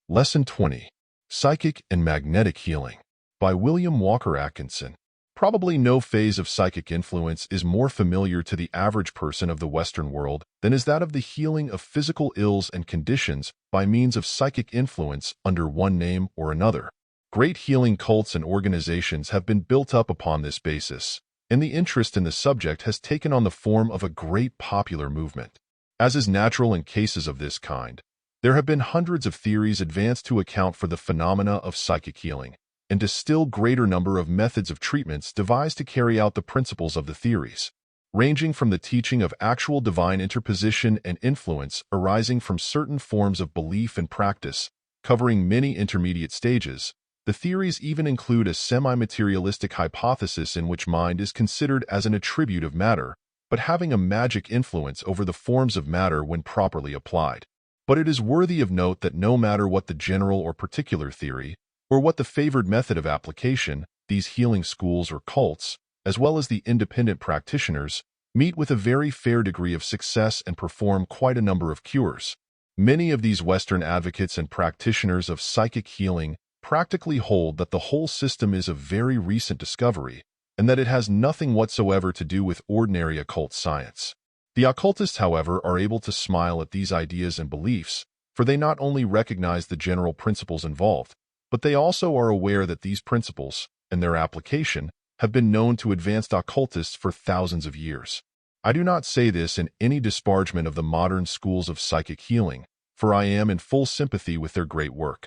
Lesson 20. Psychic and Magnetic Healing by William Walker Atkinson. Probably no phase of psychic influence is more familiar to the average person of the Western world than is that of the healing of physical ills and conditions by means of psychic influence under one name or another. Great healing cults and organizations have been built up upon this basis, and the interest in the subject has taken on the form of a great popular movement. As is natural in cases of this kind, there have been hundreds of theories advanced to account for the phenomena of psychic healing, and a still greater number of methods of treatments devised to carry out the principles of the theories. Ranging from the teaching of actual divine interposition and influence arising from certain forms of belief and practice, covering many intermediate stages, the theories even include a semi-materialistic hypothesis in which mind is considered as an attribute of matter, but having a magic influence over the forms of matter when properly applied. But it is worthy of note that no matter what the general or particular theory, or what the favored method of application, these healing schools or cults, as well as the independent practitioners, meet with a very fair degree of success and perform quite a number of cures. Many of these Western advocates and practitioners of psychic healing practically hold that the whole system is a very recent discovery, and that it has nothing whatsoever to do with ordinary occult science. The occultists, however, are able to smile at these ideas and beliefs, for they not only recognize the general principles involved, but they also are aware that these principles, and their application, have been known to advanced occultists for thousands of years. I do not say this in any disparagement of the modern schools of psychic healing, for I am in full sympathy with their great work.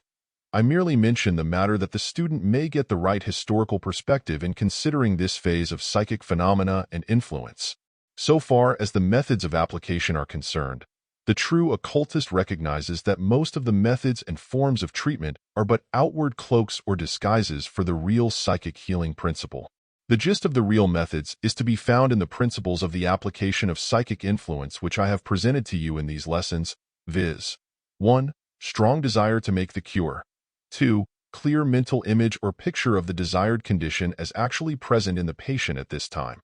I merely mention the matter that the student may get the right historical perspective in considering this phase of psychic phenomena and influence. So far as the methods of application are concerned, the true occultist recognizes that most of the methods and forms of treatment are but outward cloaks or disguises for the real psychic healing principle. The gist of the real methods is to be found in the principles of the application of psychic influence which I have presented to you in these lessons, viz. 1. Strong desire to make the cure. 2. Clear mental image or picture of the desired condition as actually present in the patient at this time.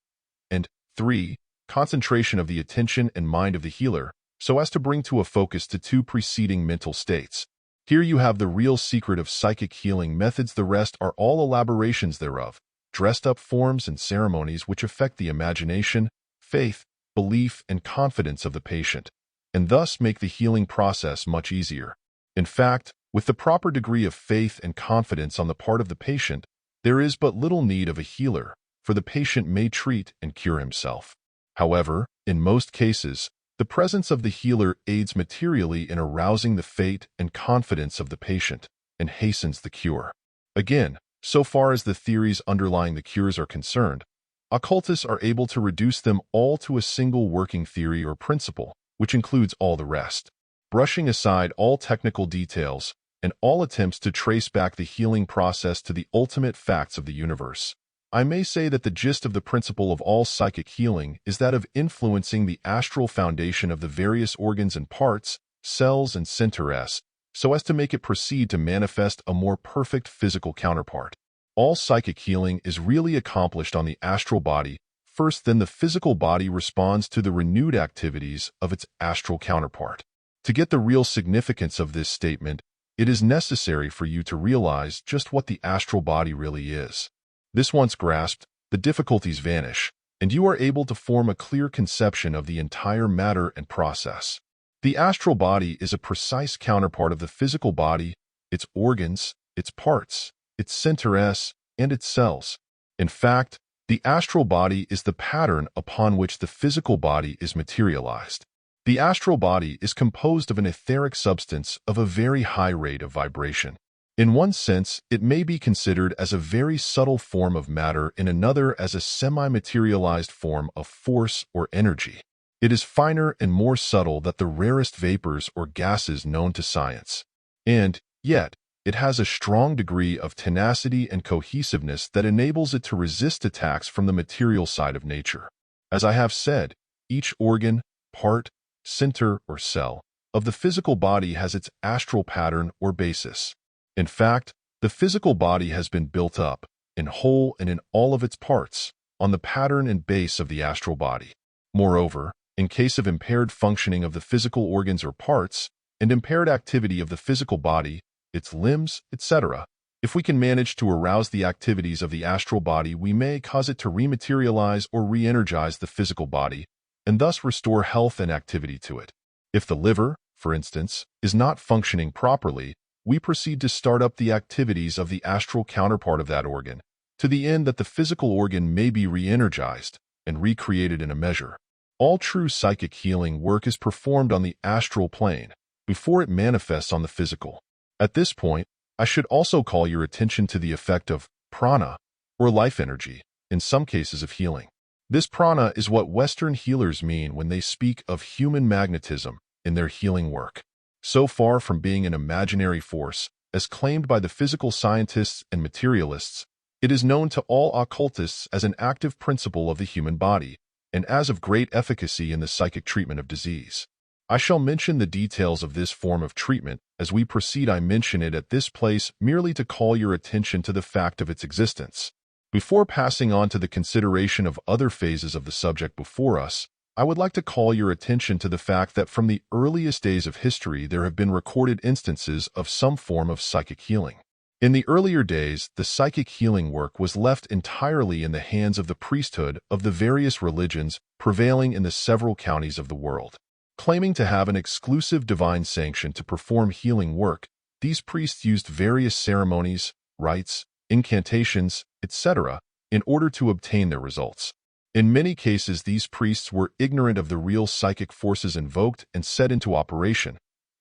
And 3. Concentration of the attention and mind of the healer, so as to bring to a focus the two preceding mental states. Here you have the real secret of psychic healing methods. The rest are all elaborations thereof, dressed-up forms and ceremonies which affect the imagination, faith, belief, and confidence of the patient, and thus make the healing process much easier. In fact, with the proper degree of faith and confidence on the part of the patient, there is but little need of a healer, for the patient may treat and cure himself. However, in most cases, the presence of the healer aids materially in arousing the faith and confidence of the patient and hastens the cure. Again, so far as the theories underlying the cures are concerned, occultists are able to reduce them all to a single working theory or principle, which includes all the rest. Brushing aside all technical details and all attempts to trace back the healing process to the ultimate facts of the universe, I may say that the gist of the principle of all psychic healing is that of influencing the astral foundation of the various organs and parts, cells and centers, so as to make it proceed to manifest a more perfect physical counterpart. All psychic healing is really accomplished on the astral body. First, then the physical body responds to the renewed activities of its astral counterpart. To get the real significance of this statement, it is necessary for you to realize just what the astral body really is. This once grasped, the difficulties vanish, and you are able to form a clear conception of the entire matter and process. The astral body is a precise counterpart of the physical body, its organs, its parts, its centers, and its cells. In fact, the astral body is the pattern upon which the physical body is materialized. The astral body is composed of an etheric substance of a very high rate of vibration. In one sense, it may be considered as a very subtle form of matter, in another as a semi-materialized form of force or energy. It is finer and more subtle than the rarest vapors or gases known to science. And, yet, it has a strong degree of tenacity and cohesiveness that enables it to resist attacks from the material side of nature. As I have said, each organ, part, center, or cell of the physical body has its astral pattern or basis. In fact, the physical body has been built up, in whole and in all of its parts, on the pattern and base of the astral body. Moreover, in case of impaired functioning of the physical organs or parts, and impaired activity of the physical body, its limbs, etc. If we can manage to arouse the activities of the astral body, we may cause it to rematerialize or re-energize the physical body, and thus restore health and activity to it. If the liver, for instance, is not functioning properly, we proceed to start up the activities of the astral counterpart of that organ, to the end that the physical organ may be re-energized and recreated in a measure. All true psychic healing work is performed on the astral plane before it manifests on the physical. At this point, I should also call your attention to the effect of prana, or life energy, in some cases of healing. This prana is what Western healers mean when they speak of human magnetism in their healing work. So far from being an imaginary force, as claimed by the physical scientists and materialists, it is known to all occultists as an active principle of the human body, and as of great efficacy in the psychic treatment of disease. I shall mention the details of this form of treatment as we proceed. I mention it at this place merely to call your attention to the fact of its existence. Before passing on to the consideration of other phases of the subject before us, I would like to call your attention to the fact that from the earliest days of history there have been recorded instances of some form of psychic healing. In the earlier days, the psychic healing work was left entirely in the hands of the priesthood of the various religions prevailing in the several counties of the world. Claiming to have an exclusive divine sanction to perform healing work, these priests used various ceremonies, rites, incantations, etc., in order to obtain their results. In many cases, these priests were ignorant of the real psychic forces invoked and set into operation.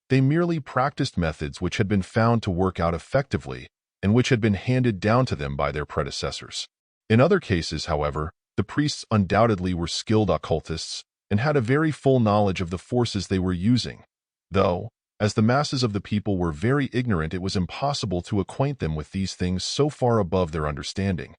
They merely practiced methods which had been found to work out effectively and which had been handed down to them by their predecessors. In other cases, however, the priests undoubtedly were skilled occultists and had a very full knowledge of the forces they were using, though, as the masses of the people were very ignorant, it was impossible to acquaint them with these things so far above their understanding,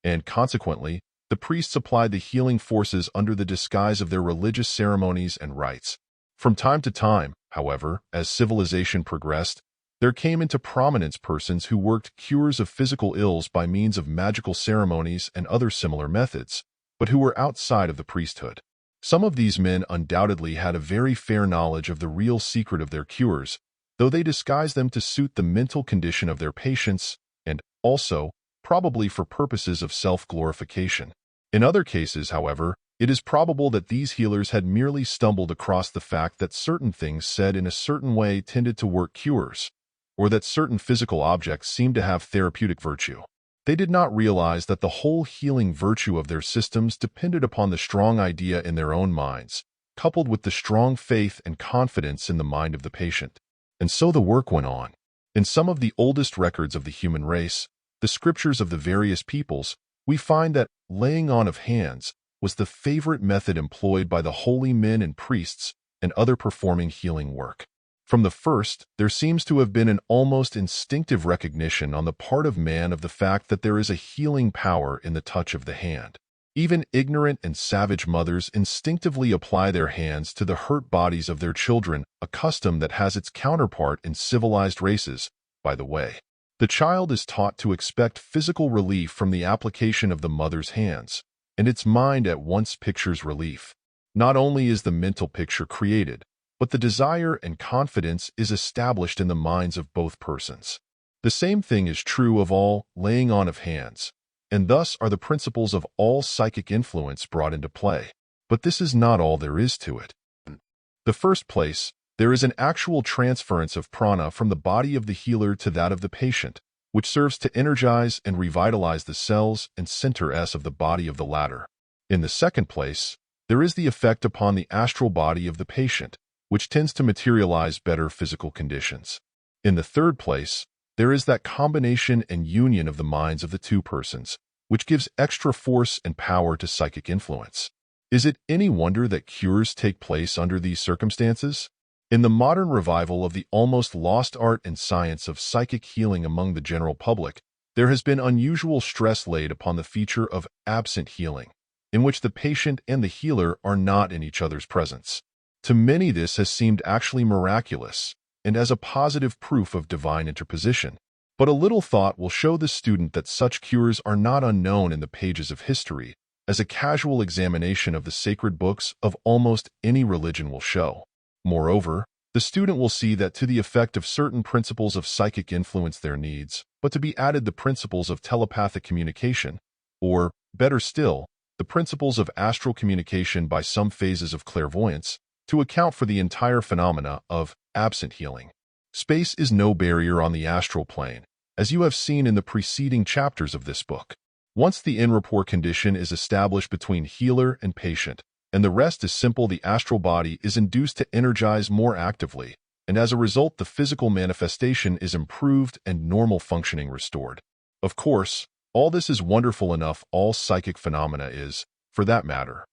and consequently, the priests applied the healing forces under the disguise of their religious ceremonies and rites. From time to time, however, as civilization progressed, there came into prominence persons who worked cures of physical ills by means of magical ceremonies and other similar methods, but who were outside of the priesthood. Some of these men undoubtedly had a very fair knowledge of the real secret of their cures, though they disguised them to suit the mental condition of their patients and, also, probably for purposes of self-glorification. In other cases, however, it is probable that these healers had merely stumbled across the fact that certain things said in a certain way tended to work cures, or that certain physical objects seemed to have therapeutic virtue. They did not realize that the whole healing virtue of their systems depended upon the strong idea in their own minds, coupled with the strong faith and confidence in the mind of the patient. And so the work went on. In some of the oldest records of the human race, the scriptures of the various peoples, we find that laying on of hands was the favorite method employed by the holy men and priests and other performing healing work. From the first, there seems to have been an almost instinctive recognition on the part of man of the fact that there is a healing power in the touch of the hand. Even ignorant and savage mothers instinctively apply their hands to the hurt bodies of their children, a custom that has its counterpart in civilized races, by the way. The child is taught to expect physical relief from the application of the mother's hands, and its mind at once pictures relief. Not only is the mental picture created, but the desire and confidence is established in the minds of both persons. The same thing is true of all laying on of hands, and thus are the principles of all psychic influence brought into play. But this is not all there is to it. In the first place, there is an actual transference of prana from the body of the healer to that of the patient, which serves to energize and revitalize the cells and centers of the body of the latter. In the second place, there is the effect upon the astral body of the patient, which tends to materialize better physical conditions. In the third place, there is that combination and union of the minds of the two persons, which gives extra force and power to psychic influence. Is it any wonder that cures take place under these circumstances? In the modern revival of the almost lost art and science of psychic healing among the general public, there has been unusual stress laid upon the feature of absent healing, in which the patient and the healer are not in each other's presence. To many this has seemed actually miraculous, and as a positive proof of divine interposition. But a little thought will show the student that such cures are not unknown in the pages of history, as a casual examination of the sacred books of almost any religion will show. Moreover, The student will see that to the effect of certain principles of psychic influence their needs, but to be added the principles of telepathic communication, or, better still, the principles of astral communication by some phases of clairvoyance, to account for the entire phenomena of absent healing. Space is no barrier on the astral plane, as you have seen in the preceding chapters of this book. Once the in-rapport condition is established between healer and patient, and the rest is simple, the astral body is induced to energize more actively, and as a result the physical manifestation is improved and normal functioning restored. Of course, all this is wonderful enough, all psychic phenomena is, for that matter.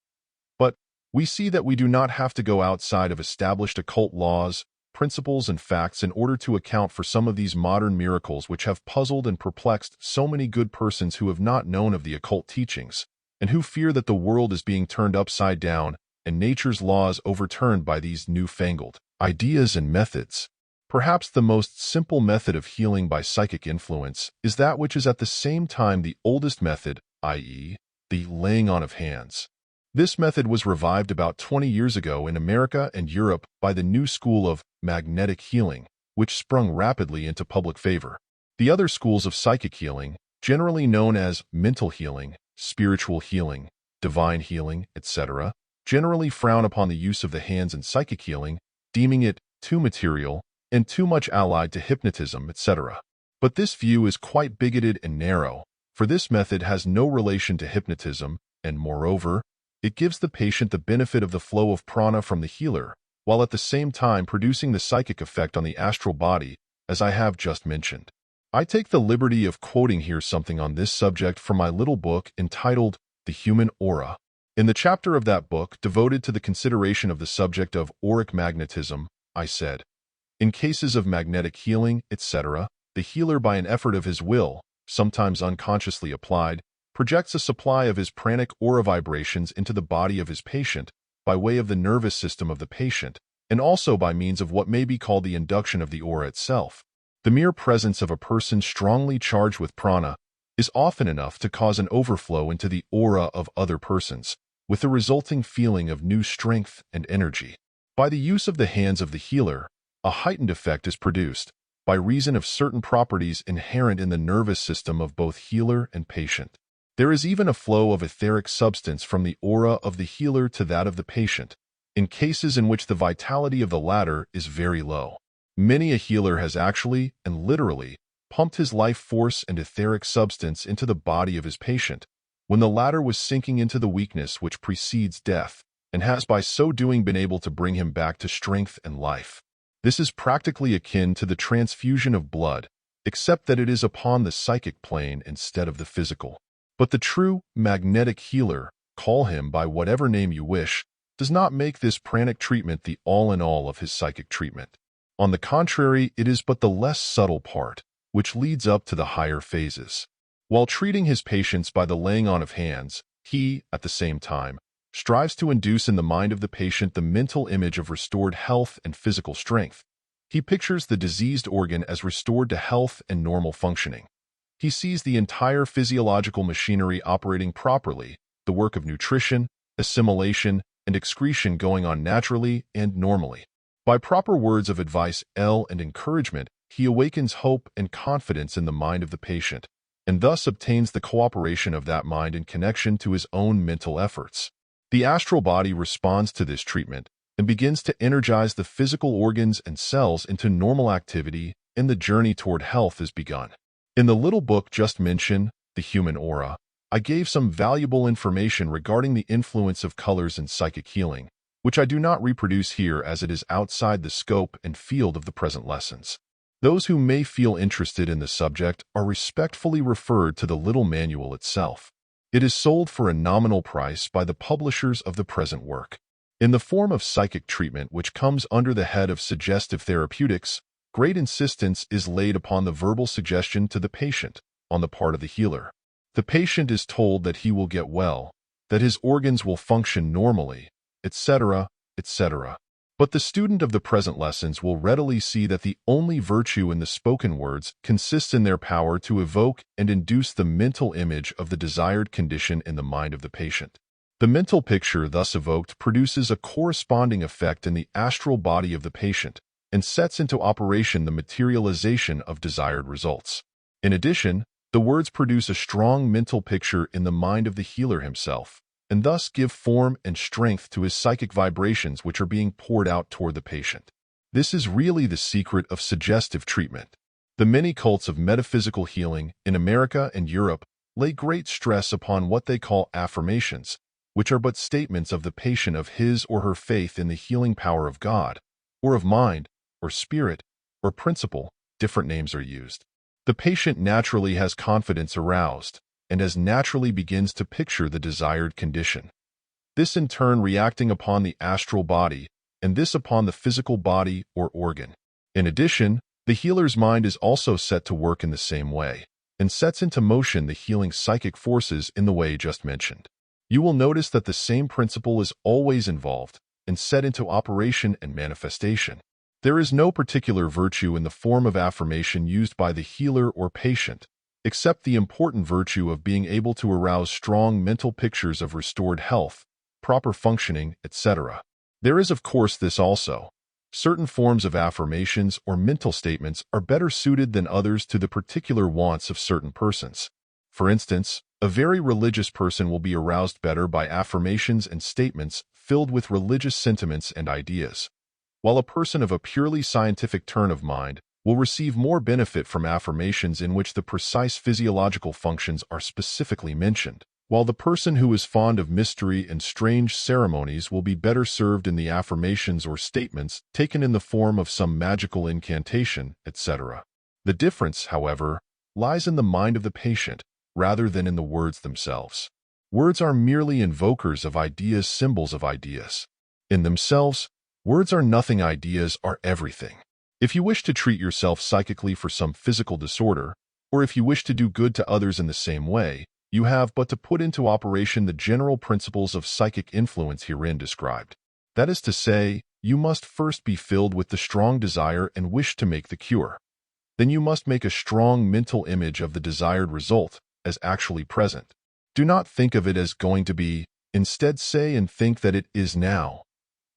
But we see that we do not have to go outside of established occult laws, principles, and facts in order to account for some of these modern miracles which have puzzled and perplexed so many good persons who have not known of the occult teachings, and who fear that the world is being turned upside down and nature's laws overturned by these newfangled ideas and methods. Perhaps the most simple method of healing by psychic influence is that which is at the same time the oldest method, i.e., the laying on of hands. This method was revived about 20 years ago in America and Europe by the new school of magnetic healing, which sprung rapidly into public favor. The other schools of psychic healing, generally known as mental healing, spiritual healing, divine healing, etc., generally frown upon the use of the hands in psychic healing, deeming it too material and too much allied to hypnotism, etc. But this view is quite bigoted and narrow, for this method has no relation to hypnotism, and moreover, it gives the patient the benefit of the flow of prana from the healer, while at the same time producing the psychic effect on the astral body, as I have just mentioned. I take the liberty of quoting here something on this subject from my little book entitled The Human Aura. In the chapter of that book devoted to the consideration of the subject of auric magnetism, I said, in cases of magnetic healing, etc., the healer by an effort of his will, sometimes unconsciously applied, projects a supply of his pranic aura vibrations into the body of his patient by way of the nervous system of the patient, and also by means of what may be called the induction of the aura itself. The mere presence of a person strongly charged with prana is often enough to cause an overflow into the aura of other persons, with the resulting feeling of new strength and energy. By the use of the hands of the healer, a heightened effect is produced, by reason of certain properties inherent in the nervous system of both healer and patient. There is even a flow of etheric substance from the aura of the healer to that of the patient, in cases in which the vitality of the latter is very low. Many a healer has actually and literally pumped his life force and etheric substance into the body of his patient, when the latter was sinking into the weakness which precedes death, and has by so doing been able to bring him back to strength and life. This is practically akin to the transfusion of blood, except that it is upon the psychic plane instead of the physical. But the true magnetic healer, call him by whatever name you wish, does not make this pranic treatment the all-in-all of his psychic treatment. On the contrary, it is but the less subtle part, which leads up to the higher phases. While treating his patients by the laying on of hands, he, at the same time, strives to induce in the mind of the patient the mental image of restored health and physical strength. He pictures the diseased organ as restored to health and normal functioning. He sees the entire physiological machinery operating properly, the work of nutrition, assimilation, and excretion going on naturally and normally. By proper words of advice and encouragement, he awakens hope and confidence in the mind of the patient, and thus obtains the cooperation of that mind in connection to his own mental efforts. The astral body responds to this treatment and begins to energize the physical organs and cells into normal activity, and the journey toward health is begun. In the little book just mentioned, The Human Aura, I gave some valuable information regarding the influence of colors in psychic healing, which I do not reproduce here as it is outside the scope and field of the present lessons. Those who may feel interested in the subject are respectfully referred to the little manual itself. It is sold for a nominal price by the publishers of the present work. In the form of psychic treatment which comes under the head of suggestive therapeutics, great insistence is laid upon the verbal suggestion to the patient on the part of the healer. The patient is told that he will get well, that his organs will function normally, etc., etc. But the student of the present lessons will readily see that the only virtue in the spoken words consists in their power to evoke and induce the mental image of the desired condition in the mind of the patient. The mental picture thus evoked produces a corresponding effect in the astral body of the patient, and sets into operation the materialization of desired results. In addition, the words produce a strong mental picture in the mind of the healer himself, and thus give form and strength to his psychic vibrations which are being poured out toward the patient. This is really the secret of suggestive treatment. The many cults of metaphysical healing in America and Europe lay great stress upon what they call affirmations, which are but statements of the patient of his or her faith in the healing power of God, or of mind, or spirit, or principle. Different names are used. The patient naturally has confidence aroused, and as naturally begins to picture the desired condition. This in turn reacting upon the astral body, and this upon the physical body or organ. In addition, the healer's mind is also set to work in the same way, and sets into motion the healing psychic forces in the way just mentioned. You will notice that the same principle is always involved and set into operation and manifestation. There is no particular virtue in the form of affirmation used by the healer or patient, except the important virtue of being able to arouse strong mental pictures of restored health, proper functioning, etc. There is of course this also. Certain forms of affirmations or mental statements are better suited than others to the particular wants of certain persons. For instance, a very religious person will be aroused better by affirmations and statements filled with religious sentiments and ideas, while a person of a purely scientific turn of mind will receive more benefit from affirmations in which the precise physiological functions are specifically mentioned, while the person who is fond of mystery and strange ceremonies will be better served in the affirmations or statements taken in the form of some magical incantation, etc. The difference, however, lies in the mind of the patient rather than in the words themselves. Words are merely invokers of ideas, symbols of ideas. In themselves, words are nothing, ideas are everything. If you wish to treat yourself psychically for some physical disorder, or if you wish to do good to others in the same way, you have but to put into operation the general principles of psychic influence herein described. That is to say, you must first be filled with the strong desire and wish to make the cure. Then you must make a strong mental image of the desired result as actually present. Do not think of it as going to be, instead say and think that it is now.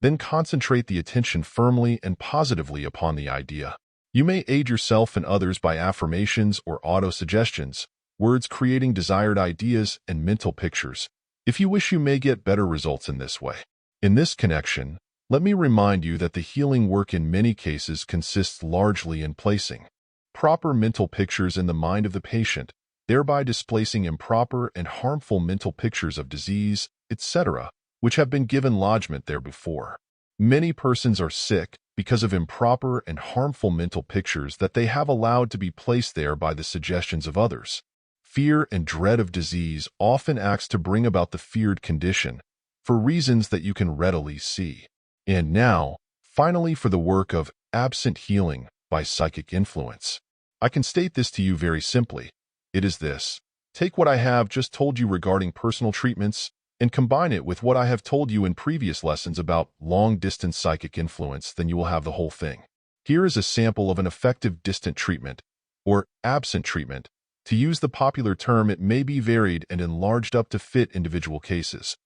Then concentrate the attention firmly and positively upon the idea. You may aid yourself and others by affirmations or auto-suggestions, words creating desired ideas and mental pictures. If you wish, you may get better results in this way. In this connection, let me remind you that the healing work in many cases consists largely in placing proper mental pictures in the mind of the patient, thereby displacing improper and harmful mental pictures of disease, etc., which have been given lodgment there before. Many persons are sick because of improper and harmful mental pictures that they have allowed to be placed there by the suggestions of others. Fear and dread of disease often acts to bring about the feared condition, for reasons that you can readily see. And now, finally, for the work of absent healing by psychic influence. I can state this to you very simply. It is this. Take what I have just told you regarding personal treatments and combine it with what I have told you in previous lessons about long-distance psychic influence, then you will have the whole thing. Here is a sample of an effective distant treatment, or absent treatment. To use the popular term, it may be varied and enlarged up to fit individual cases.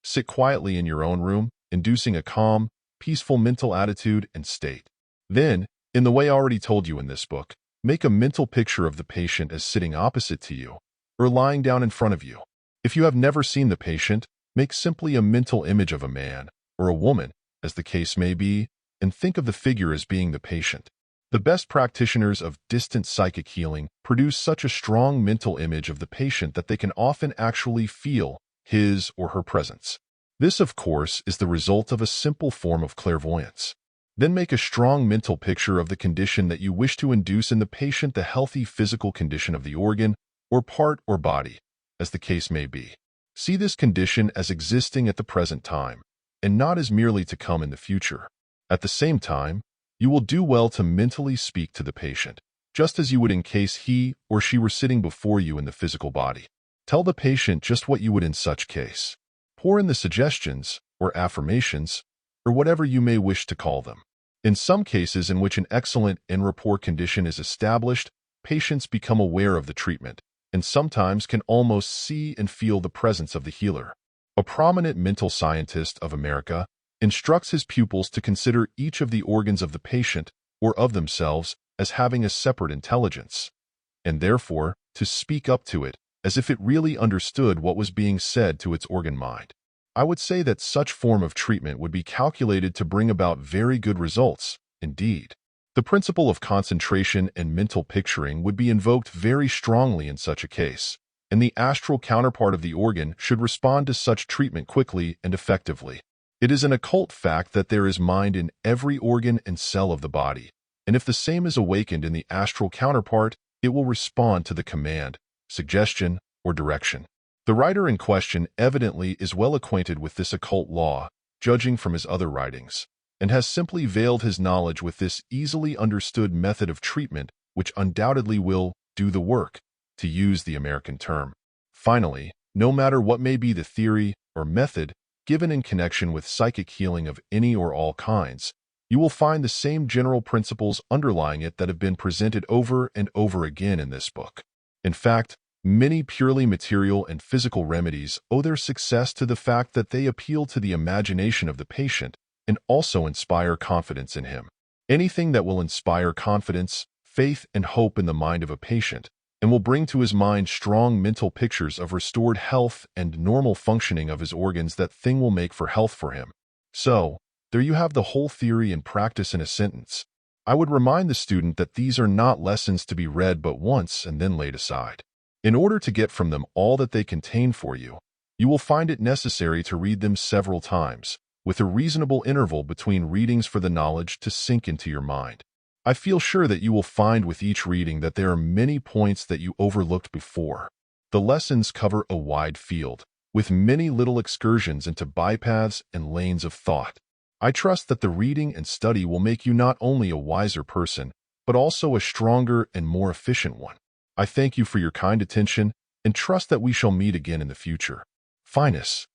Sit quietly in your own room, inducing a calm, peaceful mental attitude and state. Then, in the way already told you in this book, make a mental picture of the patient as sitting opposite to you, or lying down in front of you. If you have never seen the patient, make simply a mental image of a man, or a woman, as the case may be, and think of the figure as being the patient. The best practitioners of distant psychic healing produce such a strong mental image of the patient that they can often actually feel his or her presence. This, of course, is the result of a simple form of clairvoyance. Then make a strong mental picture of the condition that you wish to induce in the patient, the healthy physical condition of the organ, or part or body, as the case may be. See this condition as existing at the present time, and not as merely to come in the future. At the same time, you will do well to mentally speak to the patient, just as you would in case he or she were sitting before you in the physical body. Tell the patient just what you would in such case. Pour in the suggestions, or affirmations, or whatever you may wish to call them. In some cases in which an excellent en rapport condition is established, patients become aware of the treatment, and sometimes can almost see and feel the presence of the healer. A prominent mental scientist of America instructs his pupils to consider each of the organs of the patient or of themselves as having a separate intelligence, and therefore to speak up to it as if it really understood what was being said to its organ mind. I would say that such form of treatment would be calculated to bring about very good results, indeed. The principle of concentration and mental picturing would be invoked very strongly in such a case, and the astral counterpart of the organ should respond to such treatment quickly and effectively. It is an occult fact that there is mind in every organ and cell of the body, and if the same is awakened in the astral counterpart, it will respond to the command, suggestion, or direction. The writer in question evidently is well acquainted with this occult law, judging from his other writings, and has simply veiled his knowledge with this easily understood method of treatment which undoubtedly will do the work, to use the American term. Finally, no matter what may be the theory or method given in connection with psychic healing of any or all kinds, you will find the same general principles underlying it that have been presented over and over again in this book. In fact, many purely material and physical remedies owe their success to the fact that they appeal to the imagination of the patient and also inspire confidence in him. Anything that will inspire confidence, faith, and hope in the mind of a patient, and will bring to his mind strong mental pictures of restored health and normal functioning of his organs, that thing will make for health for him. So, there you have the whole theory and practice in a sentence. I would remind the student that these are not lessons to be read but once and then laid aside. In order to get from them all that they contain for you, you will find it necessary to read them several times, with a reasonable interval between readings for the knowledge to sink into your mind. I feel sure that you will find with each reading that there are many points that you overlooked before. The lessons cover a wide field, with many little excursions into bypaths and lanes of thought. I trust that the reading and study will make you not only a wiser person, but also a stronger and more efficient one. I thank you for your kind attention and trust that we shall meet again in the future. Finus.